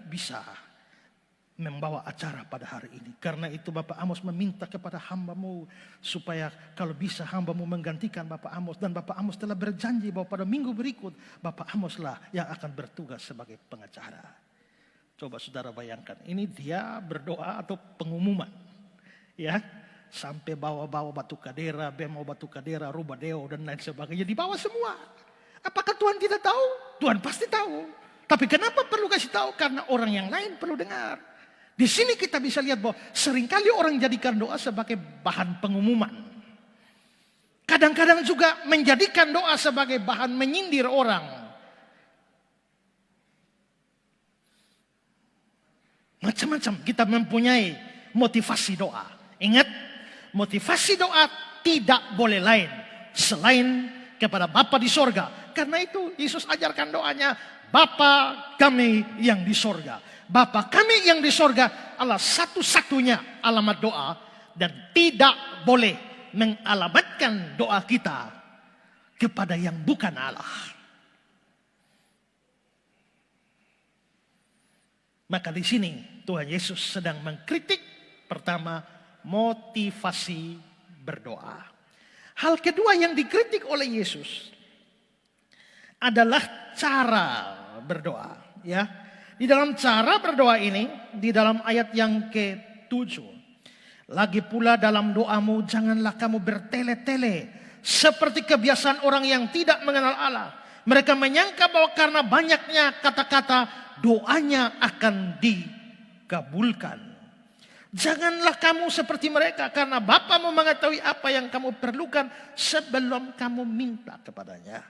bisa membawa acara pada hari ini. Karena itu Bapak Amos meminta kepada hamba-Mu supaya kalau bisa hamba-Mu menggantikan Bapak Amos. Dan Bapak Amos telah berjanji bahwa pada minggu berikut Bapak Amos lah yang akan bertugas sebagai pengacara. Coba saudara bayangkan, ini dia berdoa atau pengumuman. Ya, sampai bawa-bawa batu kadera, bemo batu kadera, rubadeo dan lain sebagainya dibawa semua. Apakah Tuhan tidak tahu? Tuhan pasti tahu. Tapi kenapa perlu kasih tahu? Karena orang yang lain perlu dengar. Di sini kita bisa lihat bahwa seringkali orang jadikan doa sebagai bahan pengumuman. Kadang-kadang juga menjadikan doa sebagai bahan menyindir orang. Macam-macam kita mempunyai motivasi doa. Ingat, motivasi doa tidak boleh lain selain kepada Bapa di sorga. Karena itu Yesus ajarkan doanya, Bapa kami yang di sorga. Bapa kami yang di sorga adalah satu-satunya alamat doa. Dan tidak boleh mengalamatkan doa kita kepada yang bukan Allah. Maka di sini Tuhan Yesus sedang mengkritik pertama motivasi berdoa. Hal kedua yang dikritik oleh Yesus adalah cara berdoa. Ya. Di dalam cara berdoa ini, di dalam ayat yang ke-7. Lagi pula dalam doamu janganlah kamu bertele-tele seperti kebiasaan orang yang tidak mengenal Allah. Mereka menyangka bahwa karena banyaknya kata-kata doanya akan dikabulkan. Janganlah kamu seperti mereka karena Bapamu mengetahui apa yang kamu perlukan sebelum kamu minta kepadanya.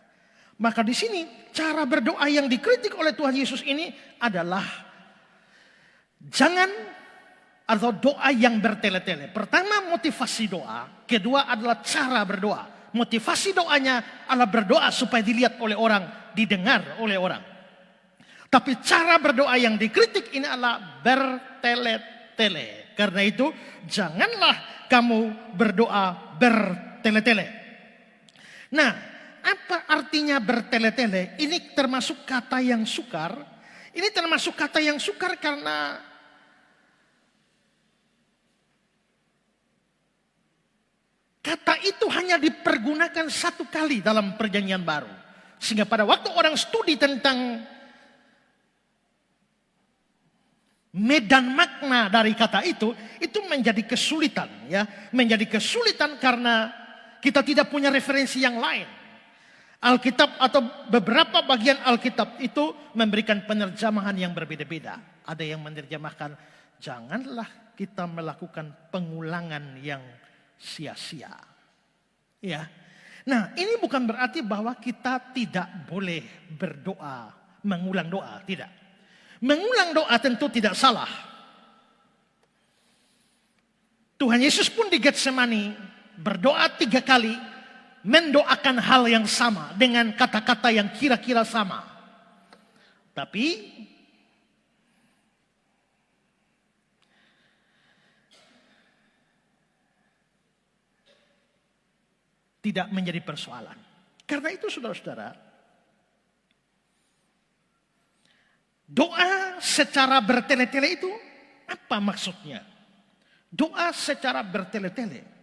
Maka di sini cara berdoa yang dikritik oleh Tuhan Yesus ini adalah jangan atau doa yang bertele-tele. Pertama motivasi doa, kedua adalah cara berdoa. Motivasi doanya adalah berdoa supaya dilihat oleh orang, didengar oleh orang. Tapi cara berdoa yang dikritik ini adalah bertele-tele. Karena itu janganlah kamu berdoa bertele-tele. Nah, apa artinya bertele-tele? Ini termasuk kata yang sukar. Ini termasuk kata yang sukar karena kata itu hanya dipergunakan satu kali dalam perjanjian baru. Sehingga pada waktu orang studi tentang medan makna dari kata itu menjadi kesulitan. Ya, menjadi kesulitan karena kita tidak punya referensi yang lain. Alkitab atau beberapa bagian Alkitab itu memberikan penerjemahan yang berbeda-beda. Ada yang menerjemahkan, janganlah kita melakukan pengulangan yang sia-sia. Ya. Nah, ini bukan berarti bahwa kita tidak boleh berdoa, mengulang doa, tidak. Mengulang doa tentu tidak salah. Tuhan Yesus pun di Getsemani berdoa 3 kali, mendoakan hal yang sama dengan kata-kata yang kira-kira sama. Tapi tidak menjadi persoalan. Karena itu saudara-saudara, doa secara bertele-tele itu apa maksudnya? Doa secara bertele-tele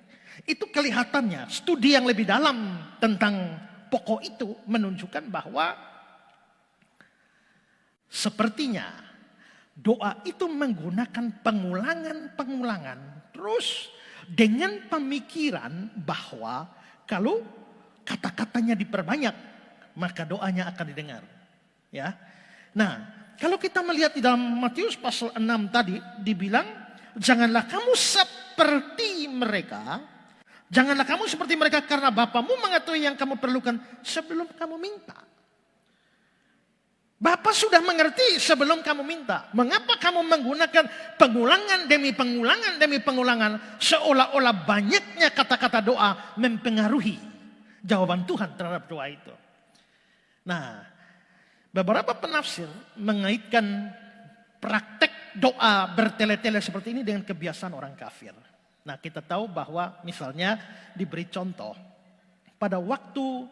itu kelihatannya studi yang lebih dalam tentang pokok itu menunjukkan bahwa sepertinya doa itu menggunakan pengulangan terus dengan pemikiran bahwa kalau kata-katanya diperbanyak maka doanya akan didengar. Ya. Nah, kalau kita melihat di dalam Matius pasal 6 tadi dibilang janganlah kamu seperti mereka. Janganlah kamu seperti mereka karena Bapamu mengetahui yang kamu perlukan sebelum kamu minta. Bapa sudah mengerti sebelum kamu minta. Mengapa kamu menggunakan pengulangan demi pengulangan demi pengulangan seolah-olah banyaknya kata-kata doa mempengaruhi jawaban Tuhan terhadap doa itu. Nah, beberapa penafsir mengaitkan praktek doa bertele-tele seperti ini dengan kebiasaan orang kafir. Nah, kita tahu bahwa misalnya diberi contoh pada waktu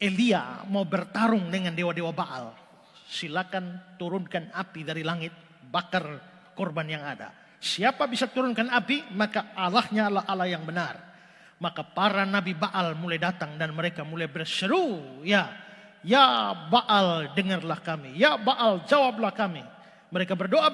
Elia mau bertarung dengan dewa-dewa Baal. silakan turunkan api dari langit, bakar korban yang ada. Siapa bisa turunkan api, maka Allahnya adalah Allah yang benar. Maka para nabi Baal mulai datang dan mereka mulai berseru, ya Baal dengarlah kami, ya Baal jawablah kami. Mereka berdoa,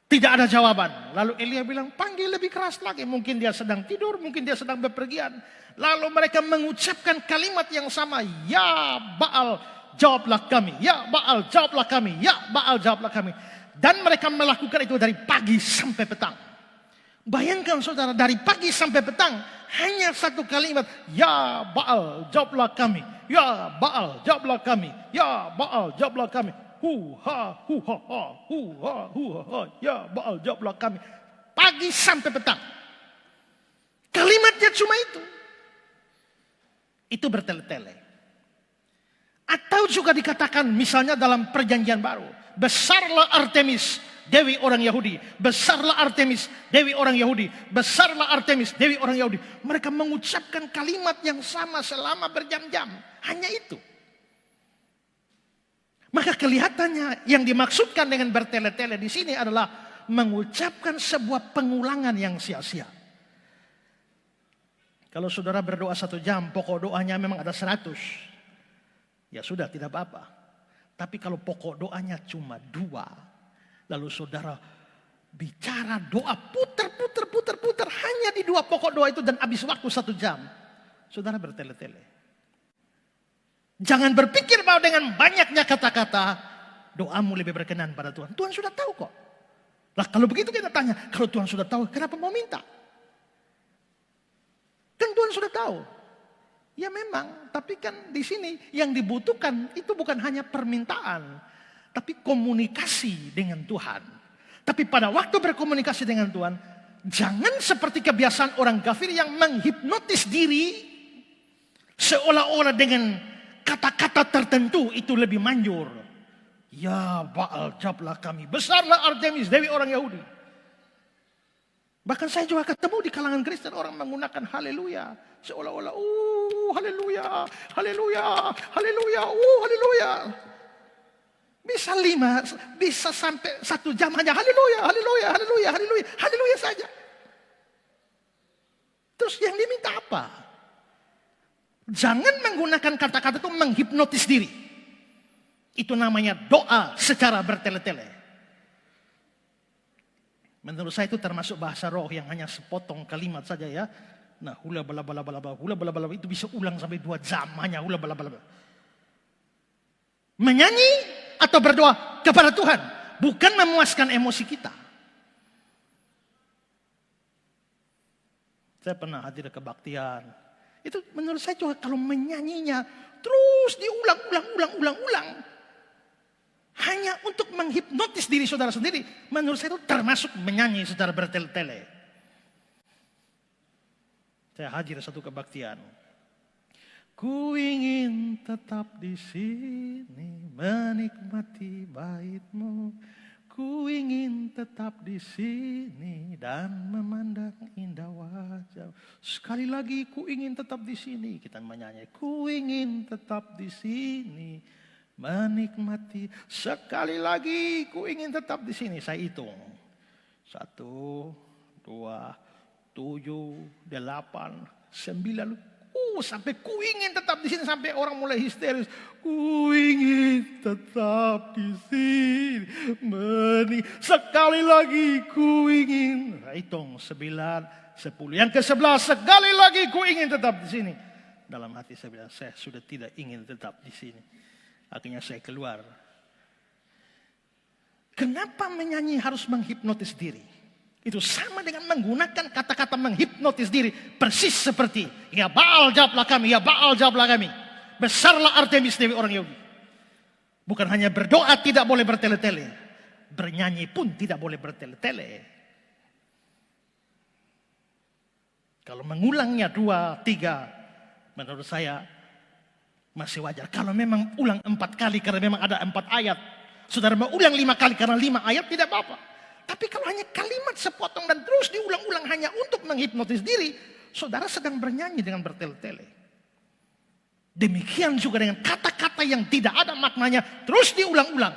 tidak ada jawaban. Lalu Elia bilang, panggil lebih keras lagi. Mungkin dia sedang tidur, mungkin dia sedang bepergian. Lalu mereka mengucapkan kalimat yang sama, ya Baal jawablah kami, ya Baal jawablah kami, ya Baal jawablah kami. Dan mereka melakukan itu dari pagi sampai petang. Bayangkan saudara, dari pagi sampai petang hanya satu kalimat, ya Baal jawablah kami, ya Baal jawablah kami, ya Baal jawablah kami. Hu-ha, hu-ha-ha, hu-ha, hu-ha-ha, ya Baal jawablah kami. Pagi sampai petang. Kalimatnya cuma itu. Itu bertele-tele. Atau juga dikatakan misalnya dalam perjanjian baru, besarlah Artemis, dewi orang Yahudi. Besarlah Artemis, dewi orang Yahudi. Besarlah Artemis, dewi orang Yahudi. Mereka mengucapkan kalimat yang sama selama berjam-jam. Hanya itu. Maka kelihatannya yang dimaksudkan dengan bertele-tele di sini adalah mengucapkan sebuah pengulangan yang sia-sia. Kalau saudara berdoa 1 jam, pokok doanya memang ada 100. Ya sudah, tidak apa-apa. Tapi kalau pokok doanya cuma 2, lalu saudara bicara doa putar hanya di 2 pokok doa itu dan habis waktu 1 jam, saudara bertele-tele. Jangan berpikir bahwa dengan banyaknya kata-kata doamu lebih berkenan pada Tuhan. Tuhan sudah tahu kok. Lah kalau begitu kita tanya, kalau Tuhan sudah tahu, kenapa mau minta? Kan Tuhan sudah tahu. Ya memang, tapi kan di sini yang dibutuhkan itu bukan hanya permintaan, tapi komunikasi dengan Tuhan. Tapi pada waktu berkomunikasi dengan Tuhan, jangan seperti kebiasaan orang kafir yang menghipnotis diri seolah-olah dengan kata-kata tertentu itu lebih manjur. Ya Baal jawablah kami, besarlah Artemis, dewi orang Yahudi. Bahkan saya juga ketemu di kalangan Kristen orang menggunakan haleluya. Seolah-olah, haleluya, haleluya, haleluya, haleluya. Bisa sampai 1 jam hanya haleluya, haleluya, haleluya, haleluya, haleluya saja. Terus yang diminta apa? Jangan menggunakan kata-kata itu menghipnotis diri. Itu namanya doa secara bertele-tele. Menurut saya itu termasuk bahasa roh yang hanya sepotong kalimat saja ya. Nah, hula bala bala bala bala, hula bala bala itu bisa ulang sampai 2 jam hanya hula bala bala. Menyanyi atau berdoa kepada Tuhan, bukan memuaskan emosi kita. Saya pernah hadir kebaktian. Itu menurut saya juga kalau menyanyinya terus diulang. Hanya untuk menghipnotis diri saudara sendiri. Menurut saya itu termasuk menyanyi secara bertele-tele. Saya hadir satu kebaktian. Ku ingin tetap di sini menikmati bait-Mu. Ku ingin tetap di sini dan memandang indah wajah. Sekali lagi ku ingin tetap di sini. Kita menyanyi. Ku ingin tetap di sini menikmati. Sekali lagi ku ingin tetap di sini. Saya hitung. 1, 2, 7, 8, 9. Sampai ku ingin tetap di sini sampai orang mulai histeris. Ku ingin tetap di sini. Sekali lagi ku ingin. Nah, hitung 9, 10. Yang ke-11 sekali lagi ku ingin tetap di sini. Dalam hati saya bilang, saya sudah tidak ingin tetap di sini. Akhirnya saya keluar. Kenapa menyanyi harus menghipnotis diri? Itu sama dengan menggunakan kata-kata menghipnotis diri. Persis seperti, ya Baal jawablah kami, ya Baal jawablah kami. Besarlah Artemis dewi orang Yahudi. Bukan hanya berdoa tidak boleh bertele-tele. Bernyanyi pun tidak boleh bertele-tele. Kalau mengulangnya 2, 3, menurut saya masih wajar. Kalau memang ulang 4 kali karena memang ada 4 ayat. Saudara mau ulang 5 kali karena 5 ayat tidak apa-apa. Tapi kalau hanya kalimat sepotong dan terus diulang-ulang hanya untuk menghipnotis diri, saudara sedang bernyanyi dengan bertele-tele. Demikian juga dengan kata-kata yang tidak ada maknanya terus diulang-ulang.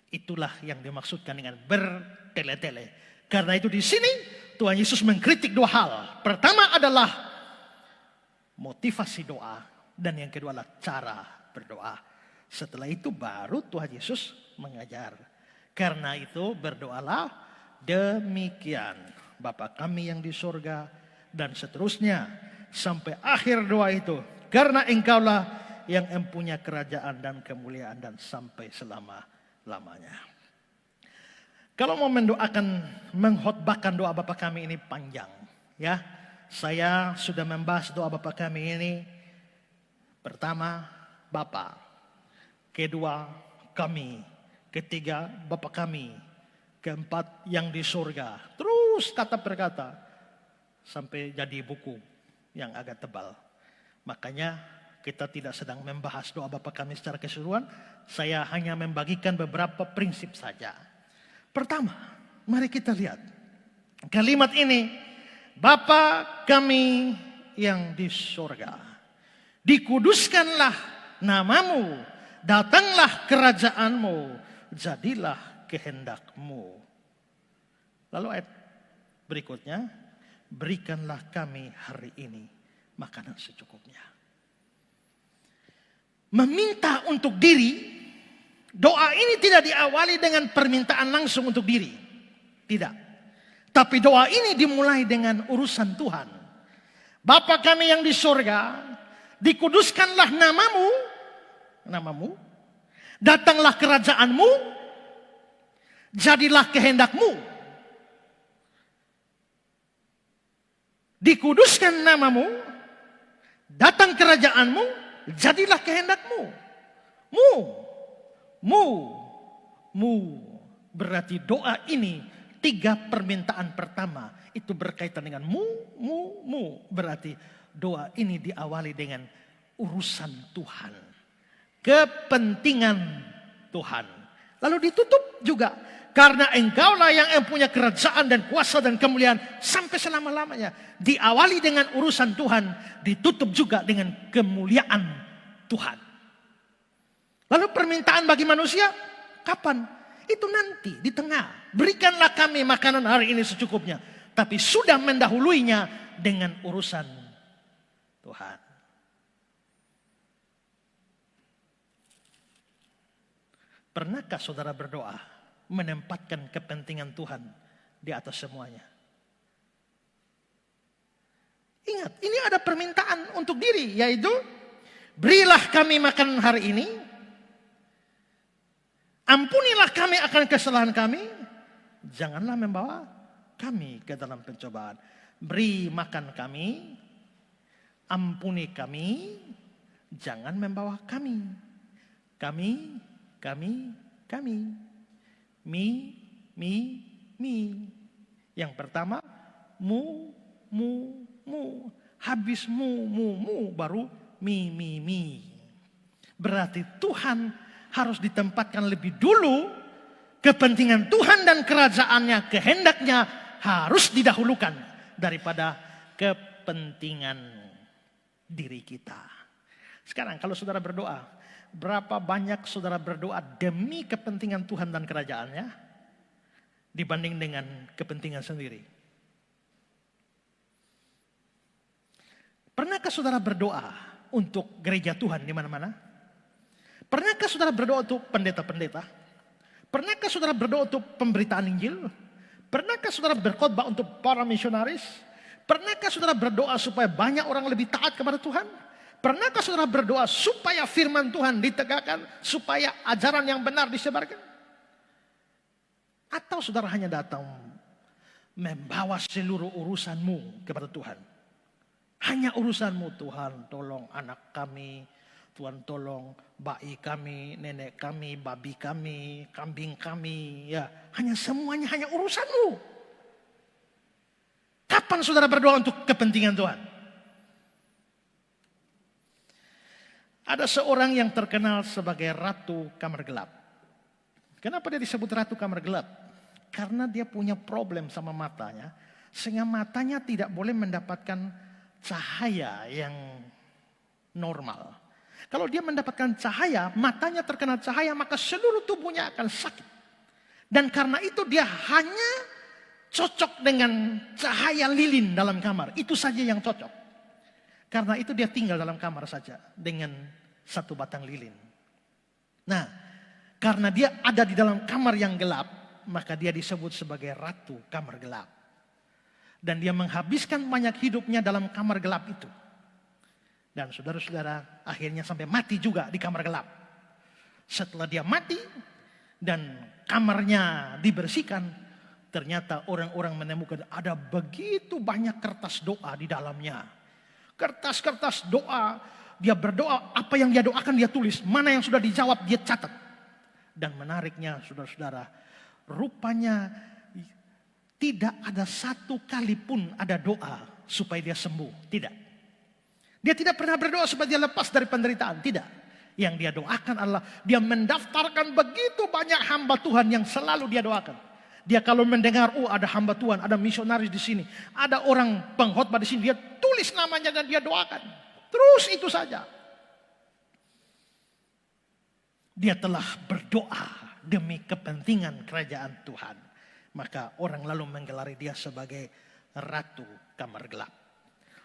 Itulah yang dimaksudkan dengan bertele-tele. Karena itu di sini Tuhan Yesus mengkritik dua hal. Pertama adalah motivasi doa dan yang kedua adalah cara berdoa. Setelah itu baru Tuhan Yesus mengajar. Karena itu berdoalah demikian. Bapa kami yang di sorga dan seterusnya. Sampai akhir doa itu. Karena engkaulah yang mempunyai kerajaan dan kemuliaan dan sampai selama-lamanya. Kalau mau mendoakan, mengkhotbahkan doa Bapa kami ini panjang. Ya, saya sudah membahas doa Bapa kami ini. Pertama, Bapa. Kedua, kami. Ketiga, Bapa kami. Keempat, yang di surga. Terus kata per kata. Sampai jadi buku yang agak tebal. Makanya kita tidak sedang membahas doa Bapa kami secara keseluruhan. Saya hanya membagikan beberapa prinsip saja. Pertama, mari kita lihat. Kalimat ini, Bapa kami yang di surga. Dikuduskanlah namamu. Datanglah kerajaanmu. Jadilah kehendakmu. Lalu ayat berikutnya. Berikanlah kami hari ini makanan secukupnya. Meminta untuk diri, doa ini tidak diawali dengan permintaan langsung untuk diri. Tidak. Tapi doa ini dimulai dengan urusan Tuhan. Bapa kami yang di surga, dikuduskanlah namamu, datanglah kerajaanmu, jadilah kehendakmu. Dikuduskan namamu, datang kerajaanmu, jadilah kehendakmu. Mu. Berarti doa ini 3 permintaan pertama. Itu berkaitan dengan mu. Berarti doa ini diawali dengan urusan Tuhan. Kepentingan Tuhan. Lalu ditutup juga. Karena engkaulah yang mempunyai kerajaan dan kuasa dan kemuliaan sampai selama-lamanya. Diawali dengan urusan Tuhan. Ditutup juga dengan kemuliaan Tuhan. Lalu permintaan bagi manusia. Kapan? Itu nanti di tengah. Berikanlah kami makanan hari ini secukupnya. Tapi sudah mendahuluinya dengan urusan Tuhan. Pernahkah saudara berdoa? Menempatkan kepentingan Tuhan di atas semuanya. Ingat, ini ada permintaan untuk diri, yaitu berilah kami makan hari ini, ampunilah kami akan kesalahan kami, janganlah membawa kami ke dalam pencobaan. Beri makan kami, ampuni kami, jangan membawa kami. Mi. Yang pertama, mu. Habis mu, baru mi. Berarti Tuhan harus ditempatkan lebih dulu. Kepentingan Tuhan dan kerajaannya, kehendaknya harus didahulukan daripada kepentingan diri kita. Sekarang kalau saudara berdoa, berapa banyak saudara berdoa demi kepentingan Tuhan dan kerajaannya dibanding dengan kepentingan sendiri? Pernahkah saudara berdoa untuk gereja Tuhan di mana-mana? Pernahkah saudara berdoa untuk pendeta-pendeta? Pernahkah saudara berdoa untuk pemberitaan Injil? Pernahkah saudara berkhotbah untuk para misionaris? Pernahkah saudara berdoa supaya banyak orang lebih taat kepada Tuhan? Pernahkah saudara berdoa supaya firman Tuhan ditegakkan, supaya ajaran yang benar disebarkan? Atau saudara hanya datang membawa seluruh urusanmu kepada Tuhan? Hanya urusanmu, Tuhan tolong anak kami, Tuhan tolong bayi kami, nenek kami, babi kami, kambing kami. Ya, semuanya hanya urusanmu. Kapan saudara berdoa untuk kepentingan Tuhan? Ada seorang yang terkenal sebagai Ratu Kamar Gelap. Kenapa dia disebut Ratu Kamar Gelap? Karena dia punya problem sama matanya. Sehingga matanya tidak boleh mendapatkan cahaya yang normal. Kalau dia mendapatkan cahaya, matanya terkena cahaya, maka seluruh tubuhnya akan sakit. Dan karena itu dia hanya cocok dengan cahaya lilin dalam kamar. Itu saja yang cocok. Karena itu dia tinggal dalam kamar saja dengan satu batang lilin. Nah, karena dia ada di dalam kamar yang gelap, maka dia disebut sebagai ratu kamar gelap. Dan dia menghabiskan banyak hidupnya dalam kamar gelap itu. Dan saudara-saudara akhirnya sampai mati juga di kamar gelap. Setelah dia mati dan kamarnya dibersihkan, ternyata orang-orang menemukan ada begitu banyak kertas doa di dalamnya. Kertas-kertas doa, dia berdoa, apa yang dia doakan dia tulis, mana yang sudah dijawab dia catat. Dan menariknya saudara-saudara, rupanya tidak ada satu kali pun ada doa supaya dia sembuh, tidak. Dia tidak pernah berdoa supaya dia lepas dari penderitaan, tidak. Yang dia doakan adalah dia mendaftarkan begitu banyak hamba Tuhan yang selalu dia doakan. Dia kalau mendengar, oh ada hamba Tuhan, ada misionaris di sini, ada orang pengkhotbah di sini, dia tulis namanya dan dia doakan. Terus itu saja. Dia telah berdoa demi kepentingan kerajaan Tuhan. Maka orang lalu menggelari dia sebagai ratu kamar gelap.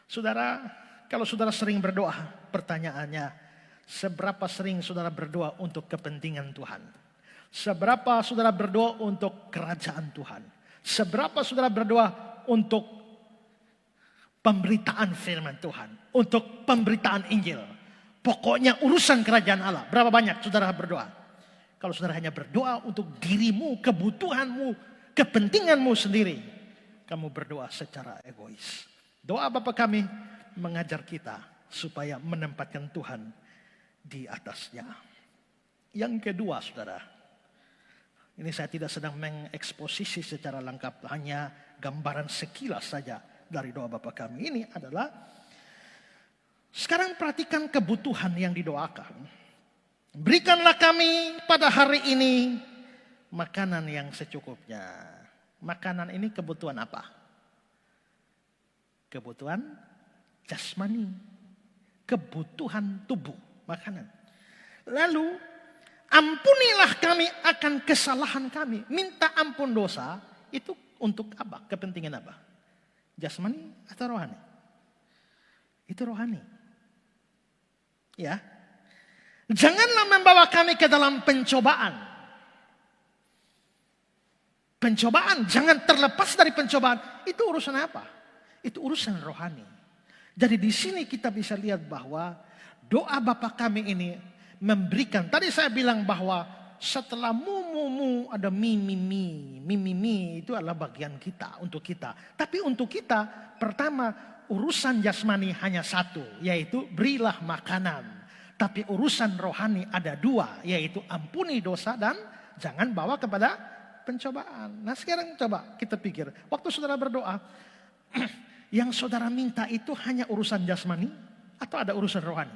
Saudara, kalau saudara sering berdoa, pertanyaannya, seberapa sering saudara berdoa untuk kepentingan Tuhan? Seberapa saudara berdoa untuk kerajaan Tuhan? Seberapa saudara berdoa untuk pemberitaan firman Tuhan? Untuk pemberitaan Injil? Pokoknya urusan kerajaan Allah. Berapa banyak saudara berdoa? Kalau saudara hanya berdoa untuk dirimu, kebutuhanmu, kepentinganmu sendiri, kamu berdoa secara egois. Doa Bapa kami mengajar kita supaya menempatkan Tuhan di atasnya. Yang kedua saudara, ini saya tidak sedang mengeksposisi secara lengkap, hanya gambaran sekilas saja dari doa Bapa kami. Ini adalah, sekarang perhatikan kebutuhan yang didoakan. Berikanlah kami pada hari ini makanan yang secukupnya. Makanan ini kebutuhan apa? Kebutuhan jasmani, kebutuhan tubuh, makanan. Lalu ampunilah kami akan kesalahan kami. Minta ampun dosa itu untuk apa? Kepentingan apa? Jasmani atau rohani? Itu rohani. Ya. Janganlah membawa kami ke dalam pencobaan. Pencobaan, jangan terlepas dari pencobaan. Itu urusan apa? Itu urusan rohani. Jadi di sini kita bisa lihat bahwa doa Bapa kami ini memberikan. Tadi saya bilang bahwa setelah mu ada mi itu adalah bagian kita, untuk kita. Tapi untuk kita pertama urusan jasmani hanya satu, yaitu berilah makanan. Tapi urusan rohani ada dua, yaitu ampuni dosa dan jangan bawa kepada pencobaan. Nah sekarang coba kita pikir, waktu saudara berdoa, yang saudara minta itu hanya urusan jasmani atau ada urusan rohani?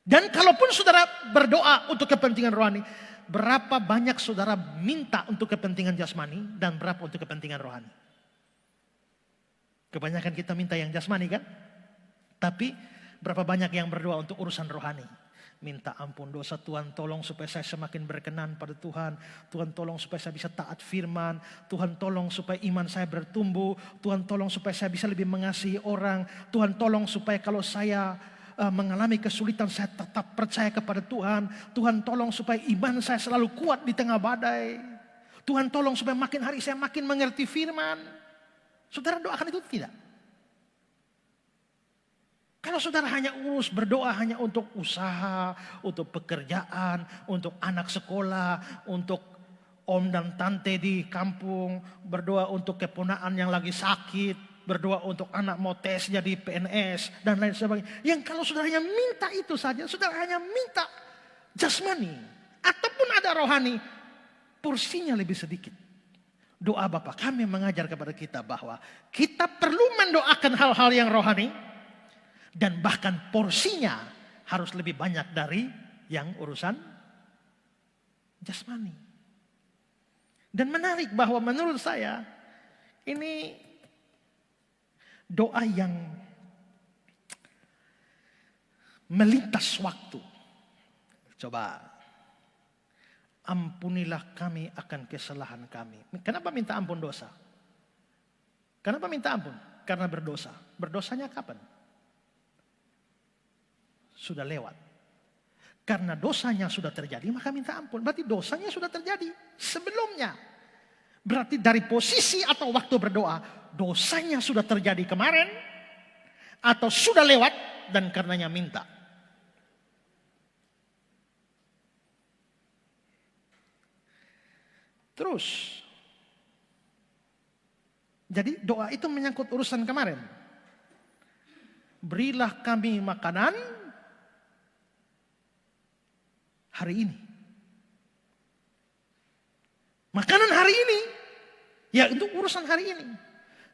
Dan kalaupun saudara berdoa untuk kepentingan rohani, berapa banyak saudara minta untuk kepentingan jasmani dan berapa untuk kepentingan rohani? Kebanyakan kita minta yang jasmani kan? Tapi berapa banyak yang berdoa untuk urusan rohani? Minta ampun dosa, Tuhan tolong supaya saya semakin berkenan pada Tuhan. Tuhan tolong supaya saya bisa taat firman. Tuhan tolong supaya iman saya bertumbuh. Tuhan tolong supaya saya bisa lebih mengasihi orang. Tuhan tolong supaya kalau saya mengalami kesulitan saya tetap percaya kepada Tuhan. Tuhan tolong supaya iman saya selalu kuat di tengah badai. Tuhan tolong supaya makin hari saya makin mengerti firman. Saudara doakan itu tidak? Kalau saudara hanya berdoa hanya untuk usaha, untuk pekerjaan, untuk anak sekolah, untuk om dan tante di kampung, berdoa untuk keponakan yang lagi sakit, berdoa untuk anak mau tes jadi PNS dan lain sebagainya. Yang kalau saudara hanya minta itu saja, saudara hanya minta jasmani ataupun ada rohani, porsinya lebih sedikit. Doa Bapa kami mengajar kepada kita bahwa kita perlu mendoakan hal-hal yang rohani. Dan bahkan porsinya harus lebih banyak dari yang urusan jasmani. Dan menarik bahwa menurut saya ini doa yang melintas waktu. Coba, ampunilah kami akan kesalahan kami. Kenapa minta ampun dosa? Kenapa minta ampun? Karena berdosa. Berdosanya kapan? Sudah lewat. Karena dosanya sudah terjadi, maka minta ampun. Berarti dosanya sudah terjadi sebelumnya. Berarti dari posisi atau waktu berdoa, dosanya sudah terjadi kemarin, atau sudah lewat, dan karenanya minta. Terus, jadi doa itu menyangkut urusan kemarin. Berilah kami makanan hari ini. Makanan hari ini, ya untuk urusan hari ini.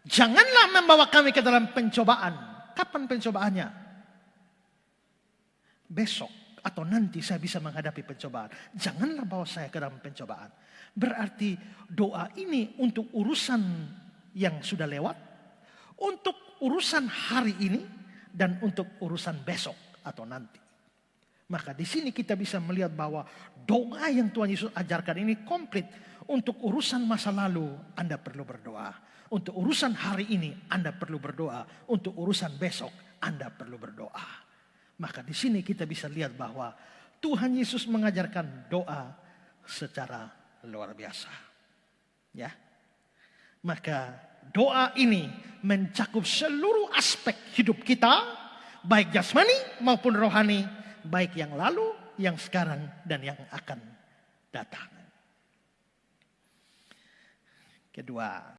Janganlah membawa kami ke dalam pencobaan. Kapan pencobaannya? Besok atau nanti saya bisa menghadapi pencobaan. Janganlah bawa saya ke dalam pencobaan. Berarti doa ini untuk urusan yang sudah lewat, untuk urusan hari ini, dan untuk urusan besok atau nanti. Maka di sini kita bisa melihat bahwa doa yang Tuhan Yesus ajarkan ini komplit. Untuk urusan masa lalu Anda perlu berdoa. Untuk urusan hari ini Anda perlu berdoa. Untuk urusan besok Anda perlu berdoa. Maka di sini kita bisa lihat bahwa Tuhan Yesus mengajarkan doa secara luar biasa. Ya. Maka doa ini mencakup seluruh aspek hidup kita, baik jasmani maupun rohani, baik yang lalu, yang sekarang, dan yang akan datang. Kedua,